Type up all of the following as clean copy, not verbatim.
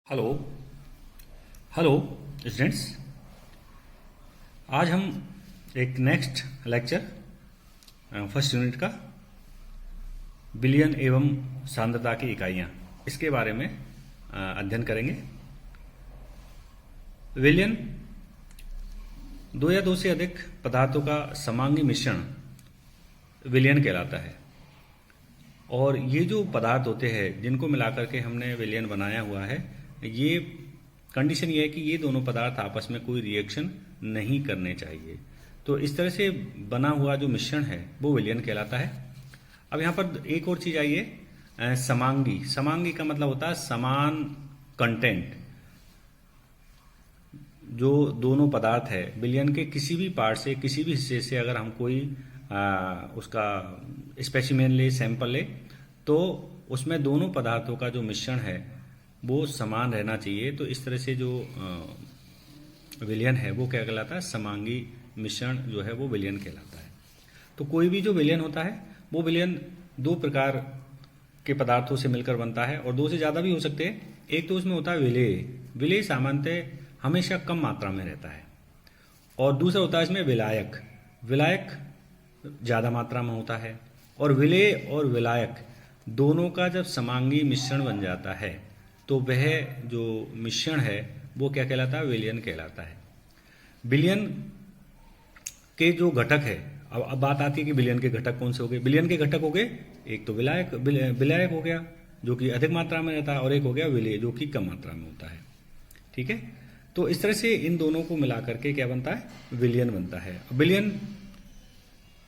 Hello hello students. आज हम एक नेक्स्ट लेक्चर फर्स्ट यूनिट का बिलियन एवं सांद्रता की इकाइयाँ इसके बारे में अध्ययन करेंगे। विलियन दो या दो से अधिक पदार्थों का समांगी मिश्रण विलियन कहलाता है। और ये जो पदार्थ होते हैं जिनको मिलाकर के हमने विलियन बनाया हुआ है, ये कंडीशन ये है कि ये दोनों पदार्थ आपस में कोई रिएक्शन नहीं करने चाहिए। तो इस तरह से बना हुआ जो मिश्रण है वो विलियन कहलाता है। अब यहाँ पर एक और चीज आई है, समांगी। समांगी का मतलब होता है समान कंटेंट। जो दोनों पदार्थ है विलियन के किसी भी पार्ट से, किसी भी हिस्से से अगर हम कोई उसका स्पेसिमेन ले, सैंपल ले, तो उसमें दोनों पदार्थों का जो मिश्रण है वो समान रहना चाहिए। तो इस तरह से जो विलियन है वो क्या कहलाता है, समांगी मिश्रण जो है वो विलियन कहलाता है। तो कोई भी जो विलियन होता है वो विलियन दो प्रकार के पदार्थों से मिलकर बनता है, और दो से ज़्यादा भी हो सकते हैं। एक तो उसमें होता है विलेय। विलेय सामान्यतः हमेशा कम मात्रा में रहता है। और दूसरा होता है इसमें विलायक। विलायक ज़्यादा मात्रा में होता है। और विलेय और विलायक दोनों का जब समांगी मिश्रण बन जाता है तो वह जो मिश्रण है वो क्या कहलाता है, विलियन कहलाता है। विलियन के जो घटक है, अब बात आती है कि विलियन के घटक कौन से हो गए। विलियन के घटक हो गए, एक तो विलायक हो गया जो कि अधिक मात्रा में रहता है, और एक हो गया विलेय जो कि कम मात्रा में होता है। ठीक है, तो इस तरह से इन दोनों को मिला करके क्या बनता है, विलियन बनता है। विलियन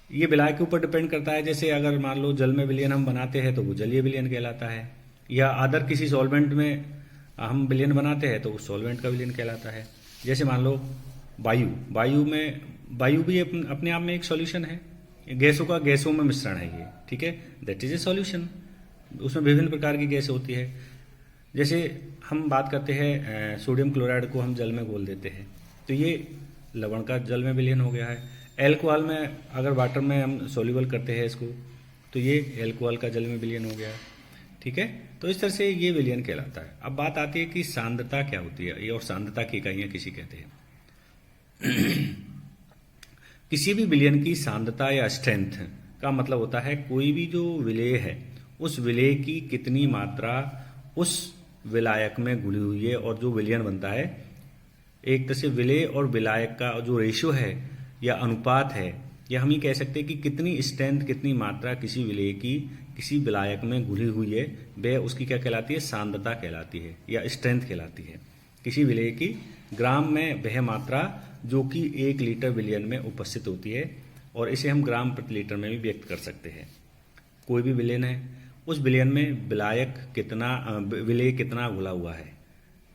ये विलायक के ऊपर डिपेंड करता है। जैसे अगर मान लो जल में विलियन हम बनाते हैं तो वो जलीय विलियन कहलाता है, या अदर किसी सॉल्वेंट में हम विलियन बनाते हैं तो उस सॉल्वेंट का विलियन कहलाता है। जैसे मान लो वायु भी अपने आप में एक सॉल्यूशन है। गैसों में मिश्रण है ये, ठीक है, दैट इज ए सॉल्यूशन। उसमें विभिन्न प्रकार की गैस होती है। जैसे हम बात करते हैं सोडियम क्लोराइड को हम जल में घोल देते हैं तो ये लवण का जल में विलियन हो गया है। एल्कोहल में अगर वाटर में हम सोल्यूबल करते हैं इसको तो ये एल्कोहल का जल में विलियन हो गया। ठीक है, तो इस तरह से ये विलियन कहलाता है। अब बात आती है कि सांद्रता क्या होती है, ये और सांद्रता की इकाइयां किसी कहते हैं। किसी भी विलियन की सांद्रता या स्ट्रेंथ का मतलब होता है कोई भी जो विलेय है उस विलेय की कितनी मात्रा उस विलायक में घुली हुई है, और जो विलियन बनता है एक तरह से विलेय और विलायक का जो रेशियो है या अनुपात है, या हम ये कह सकते हैं कि कितनी स्ट्रेंथ, कितनी मात्रा किसी विलेय की किसी विलायक में घुली हुई है, वह उसकी क्या कहलाती है, सांद्रता कहलाती है या स्ट्रेंथ कहलाती है। किसी विलेय की ग्राम में वह मात्रा जो कि 1 लीटर विलियन में उपस्थित होती है, और इसे हम ग्राम प्रति लीटर में भी व्यक्त कर सकते हैं। कोई भी विलियन है, उस विलियन में विलेय कितना घुला हुआ है,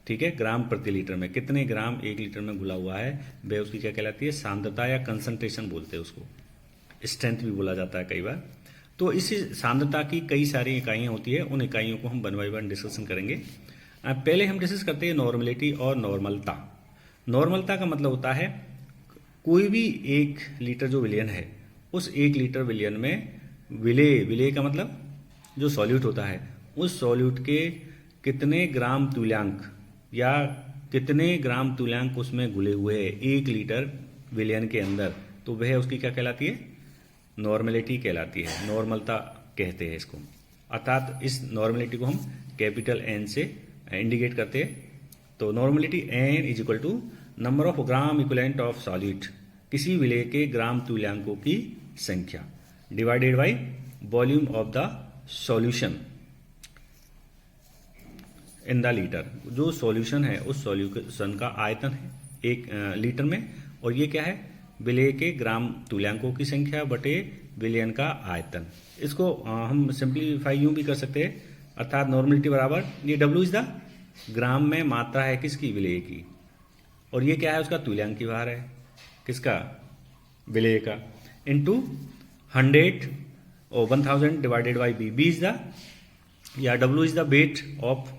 ठीक है, ग्राम प्रति लीटर में कितने ग्राम 1 लीटर में घुला हुआ है, वह उसकी क्या कहलाती है, सांद्रता या कंसंट्रेशन बोलते हैं उसको। स्ट्रेंथ भी बोला जाता है कई बार। तो इस सांद्रता की कई सारी इकाइयाँ होती है, उन इकाइयों को हम वन बाई वन डिस्कशन करेंगे। पहले हम डिस्कस करते हैं नॉर्मलिटी और नॉर्मलता। नॉर्मलता का मतलब होता है कोई भी 1 लीटर जो विलियन है उस 1 लीटर विलियन में विलेय का मतलब जो सॉल्यूट होता है उस सॉल्यूट के कितने ग्राम तुल्यांक या कितने ग्राम तुल्यांक उसमें घुले हुए हैं 1 लीटर विलियन के अंदर, तो वह उसकी क्या कहलाती है, नॉर्मलिटी कहलाती है। नॉर्मलता कहते हैं इसको। अर्थात इस नॉर्मलिटी को हम कैपिटल N से इंडिकेट करते हैं। तो normality N is equal to number of gram equivalent of solid, किसी विलेय के ग्राम तुल्यांकों की संख्या divided by volume of the solution in the litre. जो सॉल्यूशन है उस सॉल्यूशन का आयतन है 1 लीटर में, और ये क्या है, विलेय के ग्राम तुल्यांकों की संख्या बटे विलियन का आयतन। इसको हम सिंप्लीफाई यूं भी कर सकते हैं, अर्थात नॉर्मलिटी बराबर ये W इज द ग्राम में मात्रा है किसकी, विलेय की, और ये क्या है, उसका तुल्यांकी भार है किसका, विलेय का, इनटू 100 और 1000 divided by B is the, या W is the weight of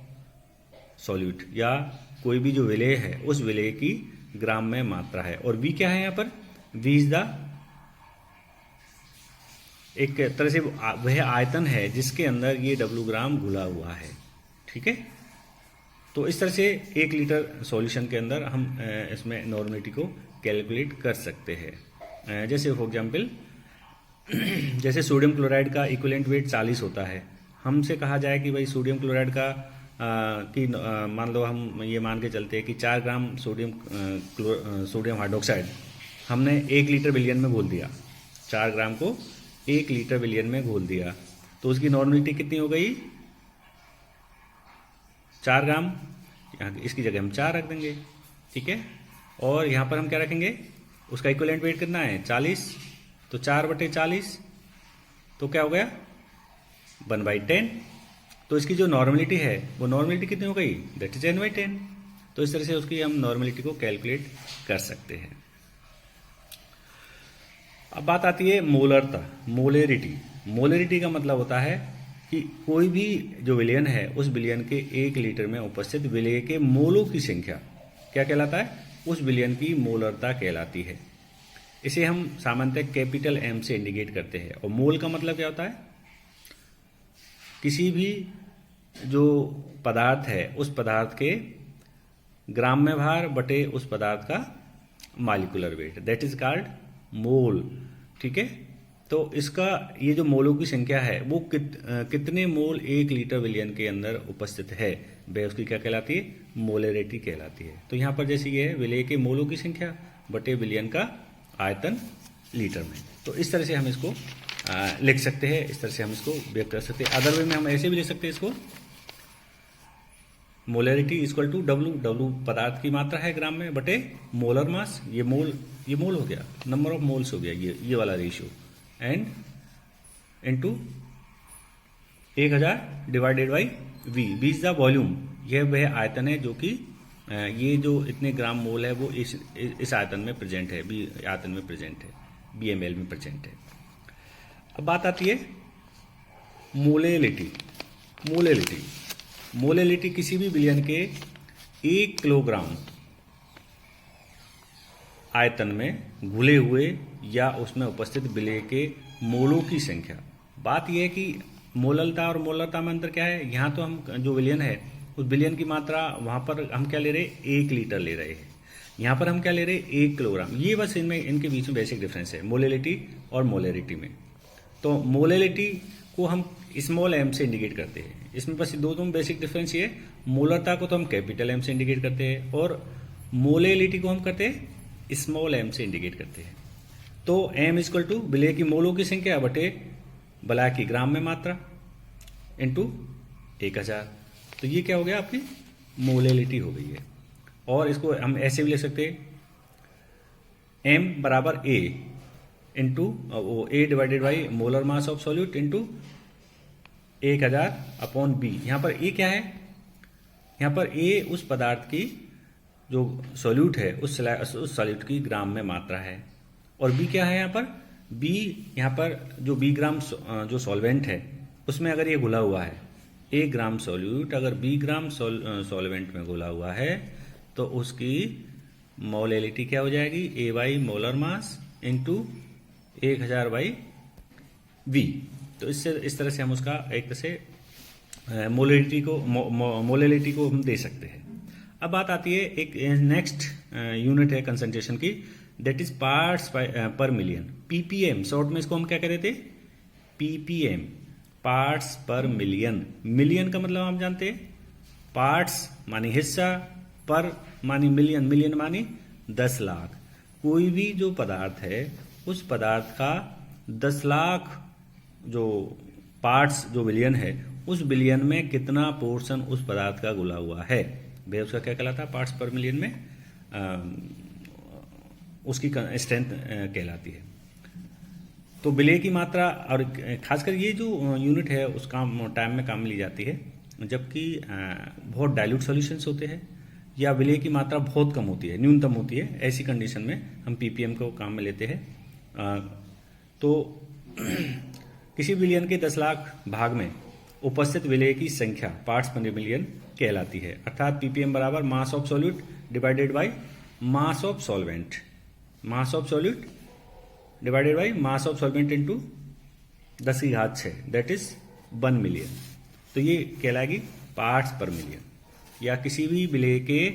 solute, या कोई भी जो विलेय है उस विलेय की ग्राम में मात्रा है, और V क्या है यहाँ पर, V इज द एक तरह से वह आयतन है जिसके अंदर ये W ग्राम घुला हुआ है। ठीक है, तो इस तरह से 1 लीटर सॉल्यूशन के अंदर हम इसमें नॉर्मलिटी को कैलकुलेट कर सकते हैं। जैसे फॉर एग्जांपल जैसे सोडियम क्लोराइड का इक्विवेलेंट वेट 40 होता है, हमसे कहा जाए कि भाई सोडियम क्लोराइड का मान लो हम ये मान के चलते हैं कि 4 ग्राम सोडियम हाइड्रोक्साइड हमने 1 लीटर विलियन में घोल दिया, 4 ग्राम को 1 लीटर विलियन में घोल दिया, तो उसकी नॉर्मलिटी कितनी हो गई? 4 ग्राम, इसकी जगह हम 4 रख देंगे, ठीक है। और यहाँ पर हम क्या रखेंगे? उसका इक्विवेलेंट वेट कितना है? 40, तो 4/40 तो क्या हो गया? 1/10। तो इसकी जो नॉर्मलिटी है वो नॉर्मलिटी कितनी हो गई? That is n/10। तो इस तरह से उसकी हम नॉर्मलिटी को कैलकुलेट कर सकते हैं। अब बात आती है मोलरता, मोलेरिटी। मोलेरिटी का मतलब होता है कि कोई भी जो विलयन है उस विलयन के 1 लीटर में उपस्थित विलय के मोलों की संख्या क्या कहलाता है? उस विलयन की मोलरता कहलाती है। इसे हम सामान्यतः कैपिटल M से इंडिकेट करते हैं। और मोल का मतलब क्या होता है? किसी भी जो पदार्थ है उस पदार्थ के ग्राम में भार बटे उस पदार्थ का molecular weight, that is called mole, ठीक है। तो इसका ये जो मोलों की संख्या है वो कितने मोल 1 लीटर विलयन के अंदर उपस्थित है, वह उसकी क्या कहलाती है? मोलेरिटी कहलाती है। तो यहाँ पर जैसे ये है विलय के मोलों की संख्या बटे विलयन का आयतन लीटर में। तो इस तरह से हम इसको लिख सकते हैं, इस तरह से हम इसको व्यक्त कर सकते हैं। अदर वे में हम ऐसे भी लिख सकते हैं इसको, मोलरिटी इक्वल टू W पदार्थ की मात्रा है ग्राम में बटे मोलर मास, ये मोल हो गया, नंबर ऑफ मोल्स हो गया ये वाला ratio, and into 1000 divided by V is the volume. यह वह आयतन है जो कि ये जो इतने ग्राम मोल है वो इस आयतन में प्रेजेंट है, बी आयतन में प्रेजेंट है, BmL में प्रेजेंट है। अब बात आती है मोलेलिटी। मोलेलिटी किसी भी विलयन के 1 किलोग्राम आयतन में घुले हुए या उसमें उपस्थित विलय के मोलों की संख्या। बात यह है कि मोललता और मोलरता में अंतर क्या है? यहाँ तो हम जो विलयन है उस विलयन की मात्रा वहाँ पर हम क्या ले रहे हैं? 1 लीटर ले रहे हैं। यहाँ पर हम क्या ले रहे हैं? 1 किलोग्राम। ये बस इनके बीच में बेसिक डिफरेंस है मोलेलिटी और मोलेरिटी में। तो मोलेलिटी को हम स्मॉल m से इंडिकेट करते हैं, इसमें बस दोनों बेसिक डिफरेंस ये है, मोलरता को तो हम कैपिटल M से इंडिकेट करते हैं और मोलेलिटी को हम करते हैं स्मॉल m से इंडिकेट करते हैं। तो m इक्वल टू विलय की मोलों की संख्या बटे बला की ग्राम में मात्रा इंटू 1000। तो ये क्या हो गया? आपकी मोलेलिटी हो गई है। और इसको हम ऐसे भी लिख सकते हैं m बराबर A into A divided by molar mass of solute into 1000 upon B। यहाँ पर A क्या है? यहाँ पर A उस पदार्थ की जो सॉल्यूट है उस सॉल्यूट की ग्राम में मात्रा है, और B क्या है? यहाँ पर B, यहाँ पर जो B ग्राम जो सॉल्वेंट है उसमें अगर ये घुला हुआ है 1 ग्राम सॉल्यूट अगर 20 ग्राम सॉल्वेंट में घुला हुआ है तो उसकी मोलेलिटी क्या हो जाएगी? A by molar mass into 1000 by V। तो इस तरह से हम उसका एक तरह से मोलेलिटी को हम दे सकते हैं। अब बात आती है एक नेक्स्ट यूनिट है कंसंट्रेशन की, दैट इज पार्ट्स पर मिलियन, ppm। शॉर्ट में इसको हम क्या कह रहे थे? ppm, पार्ट्स पर मिलियन। मिलियन का मतलब हम जानते हैं, पार्ट्स मानी हिस्सा, पर मानी मिलियन, मिलियन मानी 10 लाख। कोई भी जो पदार्थ है उस पदार्थ का 10 लाख जो पार्ट्स जो विलियन है उस विलियन में कितना पोर्शन उस पदार्थ का घुला हुआ है, वह उसका क्या कहलाता है? पार्ट्स पर मिलियन में उसकी स्ट्रेंथ कहलाती है। तो विलय की मात्रा, और खासकर ये जो यूनिट है उस टाइम में काम में ली जाती है जबकि बहुत डाइल्यूट सॉल्यूशंस होते हैं या विलय की मात्रा बहुत कम होती है, न्यूनतम होती है। ऐसी कंडीशन में हम ppm को काम में लेते हैं। तो किसी विलयन के 10 लाख भाग में उपस्थित विलय की संख्या पार्ट्स पर मिलियन कहलाती है, अर्थात ppm बराबर mass of solute divided by mass of solvent, mass of solute divided by mass of solvent into 10⁶, that is 1 million. तो ये कहलाएगी पार्ट्स पर मिलियन। या किसी भी विलेय के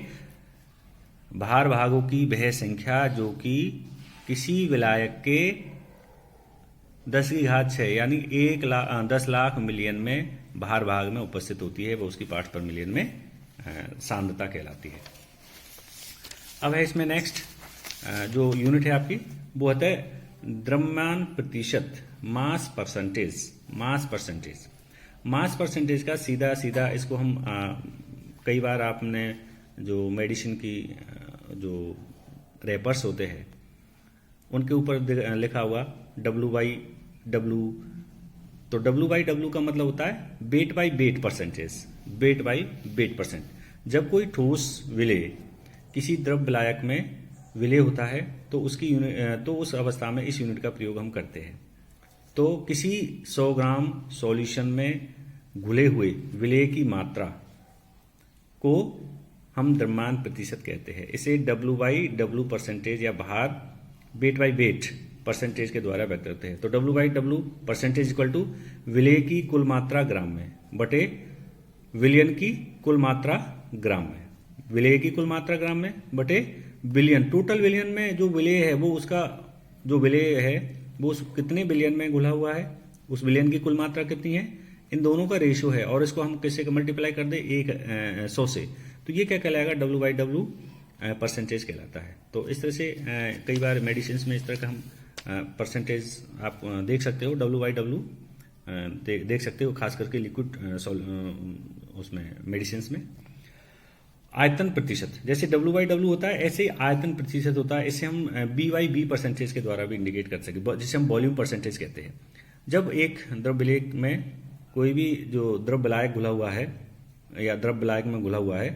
भार भागों की वह संख्या जो कि किसी विलायक के 10⁶ यानी 10 लाख मिलियन में भार भाग में उपस्थित होती है, वो उसकी पार्ट्स पर मिलियन में सांद्रता कहलाती है। अब है इसमें नेक्स्ट जो यूनिट है आपकी, वो होता है द्रव्यमान प्रतिशत, मास परसेंटेज। मास परसेंटेज का सीधा सीधा इसको हम कई बार आपने जो मेडिसिन की जो रैपर्स होते हैं उनके ऊपर लिखा हुआ W/W, तो W/W का मतलब होता है weight by wait percentage, weight by wait percent. जब कोई ठोस विलेय किसी द्रव विलायक में विलेय होता है तो उसकी यूनिट, तो उस अवस्था में इस यूनिट का प्रयोग हम करते हैं। तो किसी 100 ग्राम सॉल्यूशन में घुले हुए विलेय की मात्रा को हम द्रव्यमान प्रतिशत कहते हैं। इसे W/W परसेंटेज या भार वेट बाई वेट परसेंटेज के द्वारा व्यक्त करते हैं। तो W/W परसेंटेज इक्वल टू विलेय की कुल मात्रा ग्राम में बटे विलियन की कुल मात्रा ग्राम में, विलेय की कुल मात्रा ग्राम में बटे बिलियन, टोटल विलियन में जो विलेय है वो उसका जो विलेय है वो कितने बिलियन में घुला हुआ है, उस बिलियन की कुल मात्रा कितनी है, इन दोनों का रेशियो है और इसको हम किससे मल्टीप्लाई कर दे 100 से, तो ये क्या कहलाएगा W/W परसेंटेज कहलाता है। तो इस तरह से कई बार मेडिसिन में इस तरह का हम परसेंटेज आप देख सकते हो, W/W देख सकते हो, खास करके लिक्विड उसमें मेडिसिन में। आयतन प्रतिशत, जैसे W/W होता है ऐसे आयतन प्रतिशत होता है, इसे हम B/B परसेंटेज के द्वारा भी इंडिकेट कर सकते, जिसे हम वॉल्यूम परसेंटेज कहते हैं। जब एक द्रव विलेय में कोई भी जो द्रव विलायक घुला हुआ है या द्रव विलायक में घुला हुआ है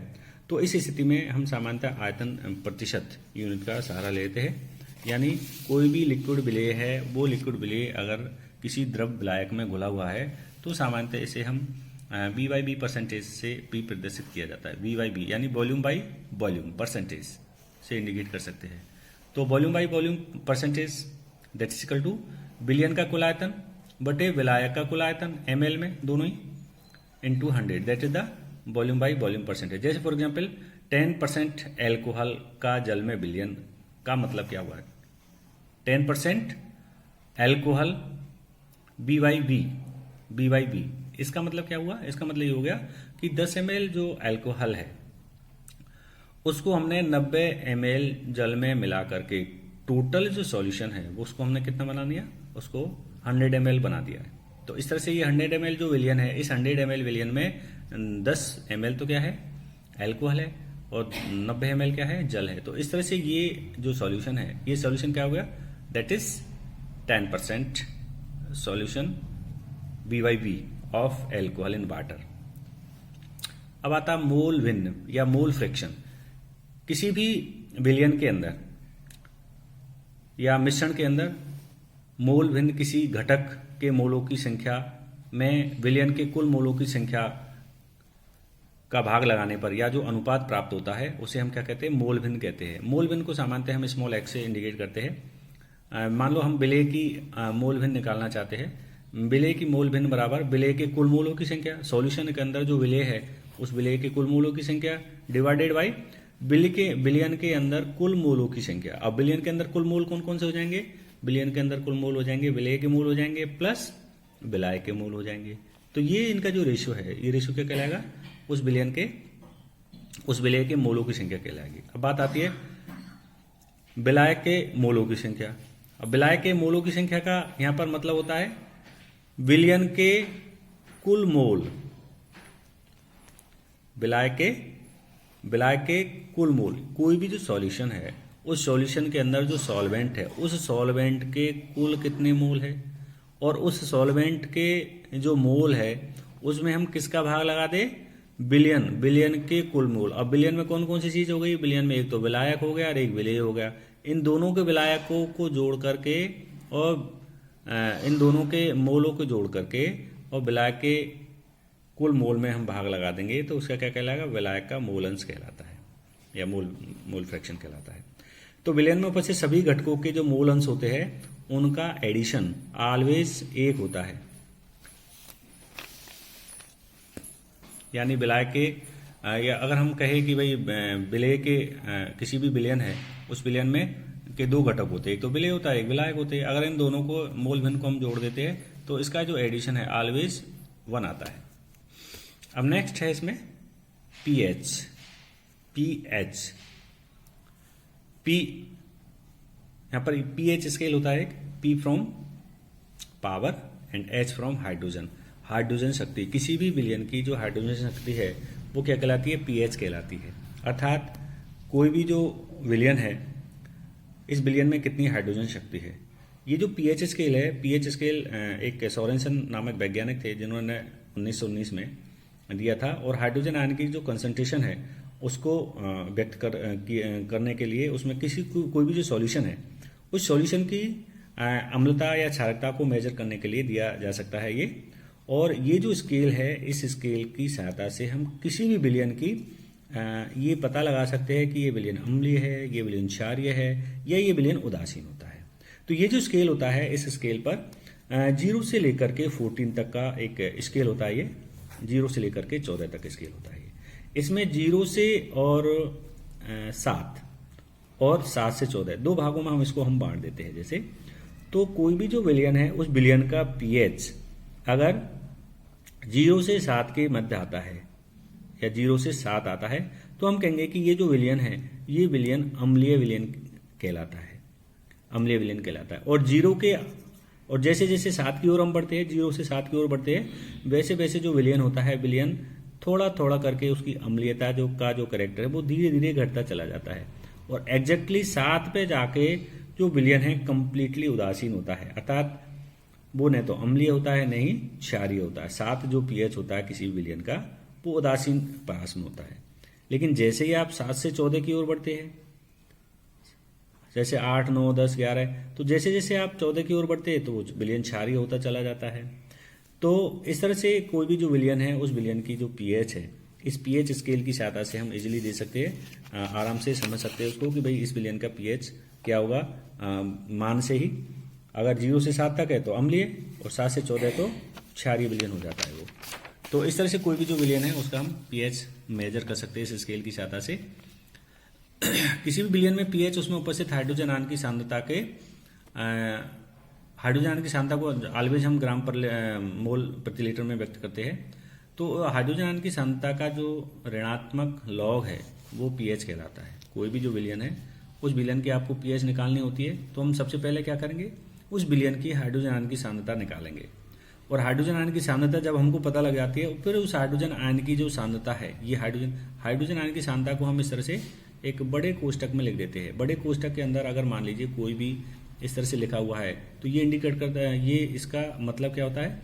तो इस स्थिति में हम सामान्यतः आयतन प्रतिशत यूनिट का सहारा लेते हैं। यानी कोई भी लिक्विड विलेय है, वो लिक्विड विलेय अगर किसी द्रव विलायक में घुला हुआ है तो सामान्यतः इसे हम B/B परसेंटेज से भी प्रदर्शित किया जाता है। B/B यानी वॉल्यूम बाई वॉल्यूम परसेंटेज से इंडिकेट कर सकते हैं। तो volume by volume percentage that is equal two billion का कुल आयतन बटे विलायक का कुल आयतन ml में दोनों ही into 100, that is the volume by volume percentage. जैसे फॉर एग्जाम्पल 10% एल्कोहल का जल में बिलियन का मतलब क्या हुआ है, 10% एल्कोहल B/B, इसका मतलब क्या हुआ, इसका मतलब ये हो गया कि 10 ml जो एल्कोहल है उसको हमने 90 ml जल में मिला करके टोटल जो सॉल्यूशन है वो उसको हमने कितना बना दिया, उसको 100 ml बना दिया है। तो इस तरह से ये 100 ml जो विलियन है, इस 100 ml विलियन में 10 ml तो क्या है, एल्कोहल है और 90 ml क्या है, जल है। तो इस तरह से ये जो सॉल्यूशन है, ये सॉल्यूशन क्या हो गया, that is 10% solution B/B of alcohol in water. अब आता मोल भिन्न या मोल फ्रैक्शन। किसी भी विलयन के अंदर या मिश्रण के अंदर मोल भिन्न किसी घटक के मोलों की संख्या में विलयन के कुल मोलों की संख्या का भाग लगाने पर या जो अनुपात प्राप्त होता है उसे हम क्या कहते हैं, मोल भिन्न कहते हैं। मोल भिन्न को सामान्यतः हम स्मॉल x से इंडिकेट करते हैं। मान लो हम विलेय की मोल भिन्न निकालना चाहते हैं, विलेय की मोल भिन्न बराबर विलेय के कुल मोलों की संख्या, सॉल्यूशन के अंदर जो विलेय है उस विलेय के कुल मोलों की संख्या डिवाइडेड बाई बिलियन के अंदर कुल मोलों की संख्या। अब बिलियन के अंदर कुल मोल कौन कौन से हो जाएंगे, बिलियन के अंदर कुल मोल हो जाएंगे, विलेय के मोल हो जाएंगे प्लस विलायक के मोल हो जाएंगे। तो ये इनका जो रेशियो है, ये रेशियो क्या कहलाएगा, उस विलेय के मोलों की संख्या कहलाएगी। अब बात आती है विलायक के मोलों की संख्या। अब विलायक के मोलों की संख्या का यहां पर मतलब होता है विलयन के कुल मोल, विलायक के कुल मोल। कोई भी जो सॉल्यूशन है उस सॉल्यूशन के अंदर जो सॉल्वेंट है उस सॉल्वेंट के कुल कितने मोल है और उस सॉल्वेंट के जो मोल है उसमें हम किसका भाग लगा दे, बिलियन के कुल मोल। अब बिलियन में कौन कौन सी चीज हो गई, बिलियन में एक तो विलायक हो गया और एक विलेय हो गया। इन दोनों के विलायकों को जोड़ करके और इन दोनों के मोलों को जोड़ करके और विलायक के कुल मोल में हम भाग लगा देंगे तो उसका क्या कहलाएगा, विलायक का मोल अंश कहलाता है या मोल फ्रैक्शन कहलाता है। तो विलयन में उपस्थित सभी घटकों के जो मोल अंश होते हैं उनका एडिशन ऑलवेज 1 होता है। यानी विलायक के या अगर हम कहें कि भाई विलेय के किसी भी विलयन है, उस विलयन में के दो घटक होते हैं, एक तो विलेय होता है, एक विलायक होते हैं। अगर इन दोनों को मोल भिन्न को हम जोड़ देते हैं तो इसका जो एडिशन है ऑलवेज 1 आता है। अब नेक्स्ट है इसमें पीएच। पी यहां पर पीएच स्केल होता है, P from power and H from hydrogen. Hydrogen शक्ति, किसी भी विलयन की जो हाइड्रोजन शक्ति है वो क्या कहलाती है? पीएच कहलाती है। अर्थात कोई भी जो विलयन है, इस विलयन में कितनी हाइड्रोजन शक्ति है। ये जो पीएच स्केल है, पीएच स्केल एक सोरेनसन नामक वैज्ञानिक थे जिन्होंने 1919 में दिया था, और हाइड्रोजन आयन की जो कंसंट्रेशन है उसको व्यक्त करने के लिए उसमें कोई भी जो सॉल्यूशन है, उस सॉल्यूशन की अम्लता या क्षारकता को मेजर करने के लिए दिया जा सकता है ये। और ये जो स्केल है, इस स्केल की सहायता से हम किसी भी विलयन की ये पता लगा सकते हैं कि ये विलयन अम्लीय है, ये विलयन क्षारीय है, या ये विलयन उदासीन होता है। तो ये जो स्केल होता है, इस स्केल पर 0 से लेकर के 14 तक का एक स्केल होता है। ये 0 से लेकर के 14 तक स्केल होता है। इसमें 0 से और 7 और 7 से 14 दो भागों में हम बांट देते हैं। जैसे तो कोई भी जो विलयन है, उस विलयन का पीएच अगर 0 से 7 के मध्य आता है या 0 से 7 आता है तो हम कहेंगे कि ये जो विलयन है, ये विलयन अम्लीय विलयन कहलाता है, अम्लीय विलयन कहलाता है। और जैसे जैसे 7 की ओर हम बढ़ते हैं, 0 से 7 की ओर बढ़ते हैं, वैसे वैसे जो विलयन होता है, विलयन थोड़ा थोड़ा करके उसकी अम्लीयता जो करेक्टर है वो धीरे धीरे घटता चला जाता है, और एग्जैक्टली 7 पे जाके जो विलयन है कंप्लीटली उदासीन होता है। अर्थात वो न तो अम्लीय होता है, न ही क्षारीय होता है। 7 जो पीएच होता है किसी विलयन का, वो उदासीन परास में होता है। लेकिन जैसे ही आप 7 से 14 की ओर बढ़ते हैं, जैसे 8, 9, 10, 11, तो जैसे जैसे आप 14 की ओर बढ़ते हैं तो वो विलयन क्षारीय होता चला जाता है। तो इस तरह से कोई भी जो विलयन है, उस विलयन की जो पीएच है, इस पीएच स्केल की सहायता से हम इजीली दे सकते हैं, आराम से समझ सकते हैं उसको कि भाई इस विलयन का पीएच क्या होगा। मान से ही अगर 0 से 7 तक है तो अम्लीय, और 7 से 14 तो क्षारीय विलयन हो जाता है वो। तो इस तरह से कोई भी जो विलयन है उसका हम पीएच मेजर कर सकते हैं इस स्केल की सहायता से। किसी भी विलयन में पीएच, उसमें उपस्थित हाइड्रोजन आयन की सांद्रता के हाइड्रोजन आयन की सांद्रता को ऑलवेज हम ग्राम पर मोल प्रति लीटर में व्यक्त करते हैं। तो हाइड्रोजन आयन की सांद्रता का जो ऋणात्मक लॉग है वो पीएच कहलाता है। कोई भी जो विलयन है, उस विलयन की आपको पीएच निकालनी होती है, तो हम सबसे पहले क्या करेंगे, उस विलयन की हाइड्रोजन आयन की सांद्रता निकालेंगे। और हाइड्रोजन आयन की सांद्रता जब हमको पता लग जाती है, फिर उस हाइड्रोजन आयन की जो सांद्रता है, ये हाइड्रोजन आयन की सांद्रता को हम इस तरह से एक बड़े कोष्टक में लिख देते हैं। बड़े कोष्टक के अंदर अगर मान लीजिए कोई भी इस तरह से लिखा हुआ है, तो ये इंडिकेट करता है, ये इसका मतलब क्या होता है,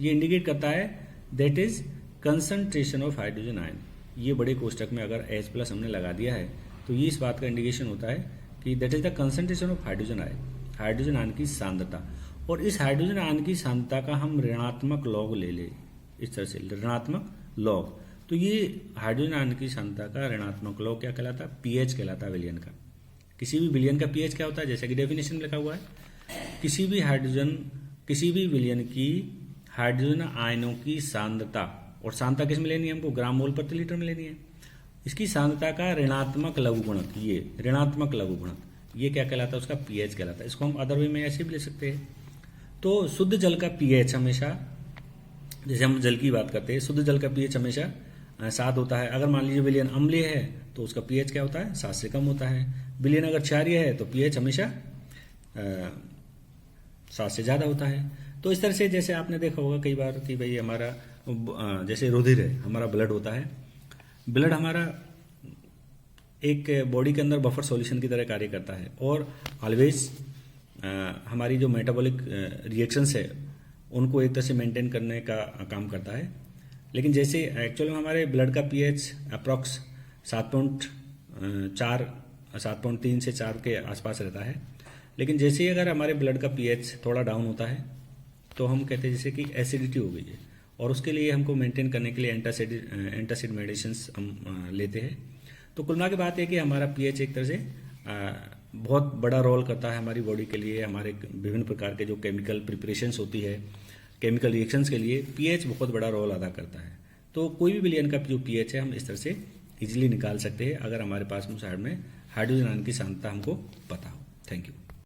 ये इंडिकेट करता है that is concentration of hydrogen ion. ये बड़े कोष्टक में अगर H+ हमने लगा दिया है, तो ये इस बात का इंडिकेशन होता है कि that is the concentration of hydrogen ion, hydrogen ion की सांद्रता। और इस हाइड्रोजन आयन की सांद्रता का हम ऋणात्मक लॉग ले ले, इस तरह से ऋणात्मक लॉग। तो ये हाइड्रोजन आयन की सांद्रता का ऋणात्मक लॉग क्या कहलाता है, पीएच कहलाता है विलयन का। किसी भी विलयन का पीएच क्या होता है, जैसे कि डेफिनेशन में लिखा हुआ है, किसी भी विलयन की हाइड्रोजन आयनों की सांद्रता, और सांद्रता किस में लेनी है हमको, ग्राम मोल प्रति लीटर में लेनी है। इसकी सांद्रता का ऋणात्मक लघुगुणक, ये ऋणात्मक लघुगुणक, ये क्या कहलाता है, उसका पीएच कहलाता है। इसको हम अदर वे में ऐसे भी ले सकते हैं। तो शुद्ध जल का पीएच हमेशा, जैसे हम जल की बात करते हैं, शुद्ध जल का पीएच हमेशा 7 होता है। अगर मान लीजिए विलयन अम्लीय है तो उसका पीएच क्या होता है, 7 से कम होता है। विलयन अगर क्षारीय है तो पीएच हमेशा 7 से ज़्यादा होता है। तो इस तरह से जैसे आपने देखा होगा कई बार कि भाई हमारा जैसे रुधिर है, हमारा ब्लड होता है, ब्लड हमारा एक बॉडी के अंदर बफर सॉल्यूशन की तरह कार्य करता है, और ऑलवेज हमारी जो मेटाबॉलिक रिएक्शंस है उनको एक तरह से मेंटेन करने का काम करता है। लेकिन जैसे एक्चुअल में हमारे ब्लड का पीएच अप्रॉक्स 7.3 से 4 के आसपास रहता है। लेकिन जैसे ही अगर हमारे ब्लड का पीएच थोड़ा डाउन होता है तो हम कहते हैं जैसे कि एसिडिटी हो गई है, और उसके लिए हमको मेंटेन करने के लिए एंटासिड मेडिसिन हम लेते हैं। तो कुल मिला के बात है कि हमारा पीएच एक तरह से बहुत बड़ा रोल करता है हमारी बॉडी के लिए। हमारे विभिन्न प्रकार के जो केमिकल प्रिपरेशंस होती है, केमिकल रिएक्शंस के लिए पीएच बहुत बड़ा रोल अदा करता है। तो कोई भी विलयन का जो पीएच है हम इस तरह से इजीली निकाल सकते हैं अगर हमारे पास उस में हाइड्रोजन आयन की सांद्रता हमको पता हो। Thank you.